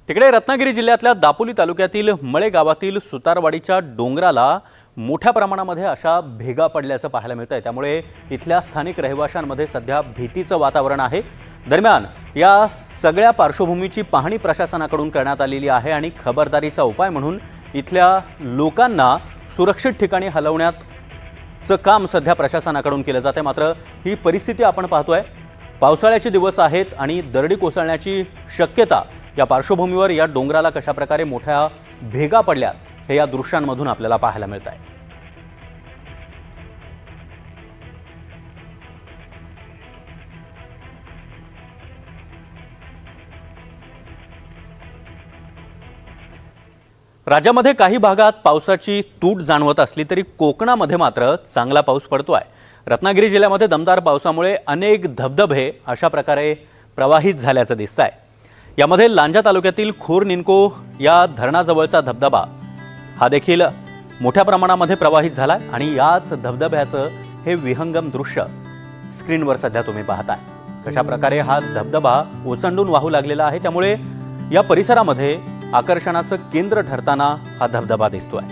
तिकडे रत्नागिरी जिल्ह्यातल्या दापोली तालुक्यातील मळे गावातील सुतारवाडीच्या डोंगराला मोठ्या प्रमाणामध्ये अशा भेगा पडल्याचं पाहायला मिळतंय। त्यामुळे इथल्या स्थानिक रहिवाशांमध्ये सध्या भीतीचं वातावरण आहे। दरम्यान या सगळ्या पार्श्वभूमीची पाहणी प्रशासनाकडून करण्यात आलेली आहे आणि खबरदारीचा उपाय म्हणून इथल्या लोकांना सुरक्षित ठिकाणी हलवण्याचं काम सध्या प्रशासनाकडून केलं जाते। मात्र ही परिस्थिती आपण पाहतोय, पावसाळ्याचे दिवस आहेत आणि दरडी कोसळण्याची शक्यता या पार्श्वभूमीवर या डोंगराला कशा प्रकारे मोठ्या भेगा पडल्यात हे या दृश्यांमधून आपल्याला पाहायला मिळत आहे। राज्यामध्ये काही भागात पावसाची तूट जाणवत असली तरी कोकणामध्ये मात्र चांगला पाऊस पडतोय। रत्नागिरी जिल्ह्यामध्ये दमदार पावसामुळे अनेक धबधबे अशा प्रकारे प्रवाहित झाल्याचं दिसतंय। यामध्ये लांजा तालुक्यातील खोरनिंको या धरणाजवळचा धबधबा हा देखील मोठ्या प्रमाणामध्ये प्रवाहित झाला आणि याच धबधब्याचं हे विहंगम दृश्य स्क्रीनवर सध्या तुम्ही पाहताय। कशा प्रकारे हा धबधबा ओसंडून वाहू लागलेला आहे, त्यामुळे या परिसरामध्ये आकर्षणाचं केंद्र ठरताना हा धबधबा दिसतोय।